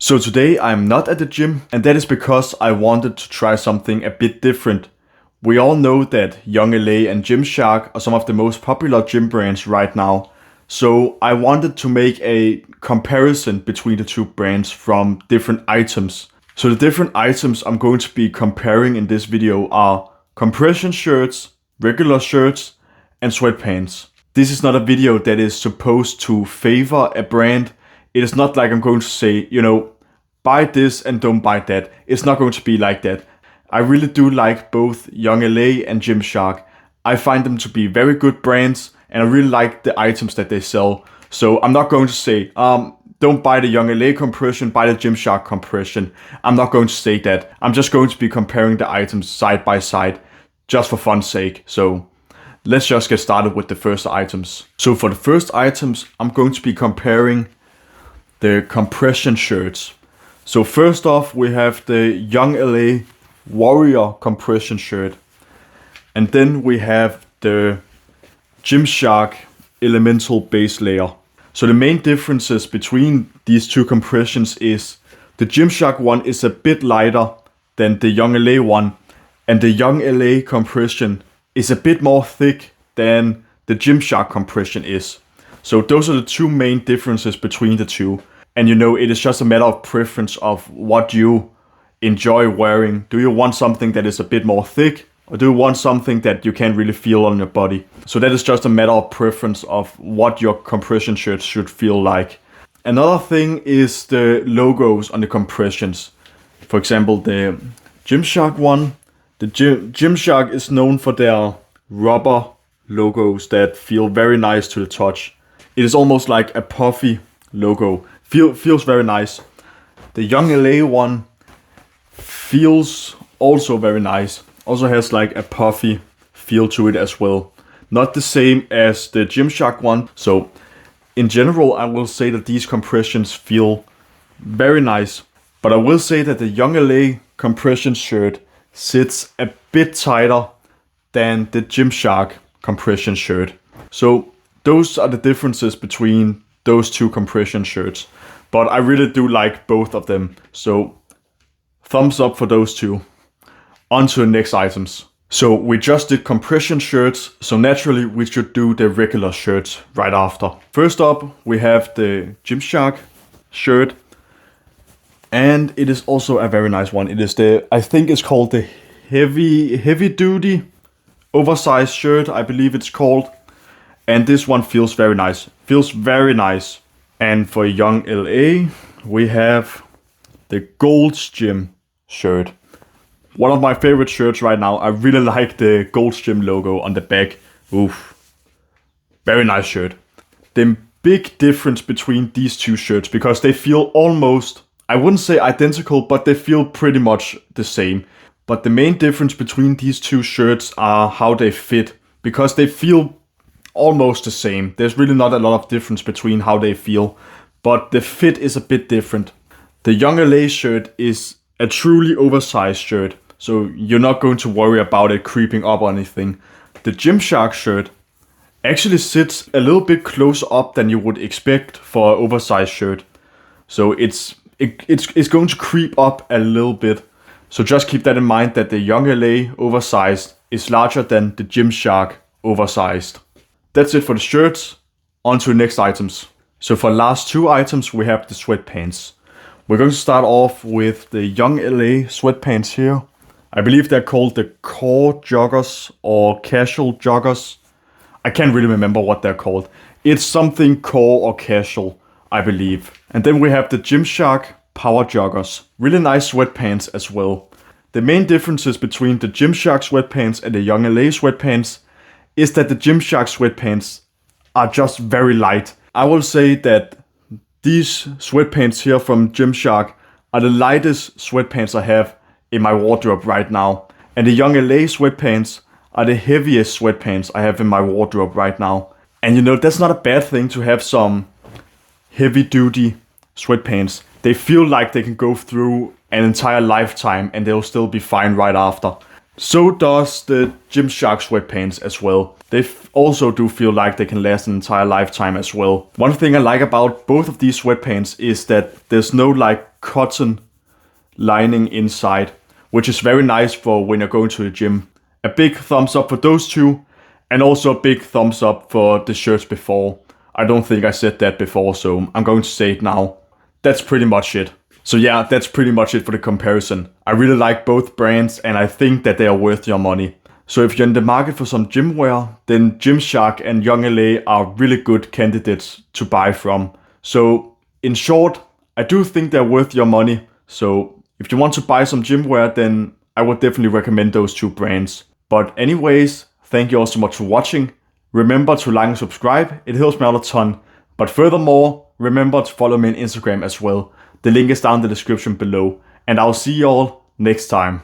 So today I'm not at the gym, and that is because I wanted to try something a bit different. We all know that Young LA and Gymshark are some of the most popular gym brands right now. So I wanted to make a comparison between the two brands from different items. So the different items I'm going to be comparing in this video are compression shirts, regular shirts, and sweatpants. This is not a video that is supposed to favor a brand. It is not like I'm going to say, buy this and don't buy that. It's not going to be like that. I really do like both Young LA and Gymshark. I find them to be very good brands, and I really like the items that they sell. So I'm not going to say, don't buy the Young LA compression, buy the Gymshark compression. I'm not going to say that. I'm just going to be comparing the items side by side, just for fun's sake. So let's just get started with the first items. So for the first items, I'm going to be comparing the compression shirts. So first off, we have the Young LA Warrior compression shirt. And then we have the Gymshark Elemental base layer. So the main differences between these two compressions is the Gymshark one is a bit lighter than the Young LA one, and the Young LA compression is a bit more thick than the Gymshark compression is. So those are the two main differences between the two. And it is just a matter of preference of what you enjoy wearing. Do you want something that is a bit more thick, or do you want something that you can't really feel on your body? So that is just a matter of preference of what your compression shirts should feel like. Another thing is the logos on the compressions. For example, the Gymshark one. The Gymshark is known for their rubber logos that feel very nice to the touch. It is almost like a puffy logo. Feels very nice. The Young LA one feels also very nice. Also has like a puffy feel to it as well. Not the same as the Gymshark one. So in general, I will say that these compressions feel very nice. But I will say that the Young LA compression shirt sits a bit tighter than the Gymshark compression shirt. So those are the differences between those two compression shirts. But I really do like both of them. So thumbs up for those two. On to the next items. So we just did compression shirts, so naturally we should do the regular shirts right after. First up, we have the Gymshark shirt. And it is also a very nice one. It is I think it's called the heavy duty oversized shirt, I believe it's called. And this one feels very nice. Feels very nice. And for Young LA, we have the Gold's Gym shirt. One of my favorite shirts right now. I really like the Gold's Gym logo on the back. Oof. Very nice shirt. The big difference between these two shirts, because they feel almost, I wouldn't say identical, but they feel pretty much the same. But the main difference between these two shirts are how they fit, because they feel almost the same. There's really not a lot of difference between how they feel, but the fit is a bit different. The Young LA shirt is a truly oversized shirt, so you're not going to worry about it creeping up or anything. The Gymshark shirt actually sits a little bit closer up than you would expect for an oversized shirt. So it's going to creep up a little bit. So just keep that in mind, that the Young LA oversized is larger than the Gymshark oversized. That's it for the shirts. On to the next items. So for the last two items, we have the sweatpants. We're going to start off with the Young LA sweatpants here. I believe they're called the core joggers or casual joggers. I can't really remember what they're called. It's something core or casual, I believe. And then we have the Gymshark power joggers. Really nice sweatpants as well. The main differences between the Gymshark sweatpants and the Young LA sweatpants is that the Gymshark sweatpants are just very light. I will say that these sweatpants here from Gymshark are the lightest sweatpants I have in my wardrobe right now. And the Young LA sweatpants are the heaviest sweatpants I have in my wardrobe right now. And that's not a bad thing to have some heavy duty sweatpants. They feel like they can go through an entire lifetime and they'll still be fine right after. So does the Gymshark sweatpants as well. They also do feel like they can last an entire lifetime as well. One thing I like about both of these sweatpants is that there's no cotton lining inside, which is very nice for when you're going to the gym. A big thumbs up for those two, and also a big thumbs up for the shirts before. I don't think I said that before, so I'm going to say it now. That's pretty much it. So yeah, that's pretty much it for the comparison. I really like both brands and I think that they are worth your money. So if you're in the market for some gym wear, then Gymshark and Young LA are really good candidates to buy from. So in short, I do think they're worth your money. So if you want to buy some gym wear, then I would definitely recommend those two brands. But anyways, thank you all so much for watching. Remember to like and subscribe, it helps me out a ton. But furthermore, remember to follow me on Instagram as well. The link is down in the description below. And I'll see you all next time.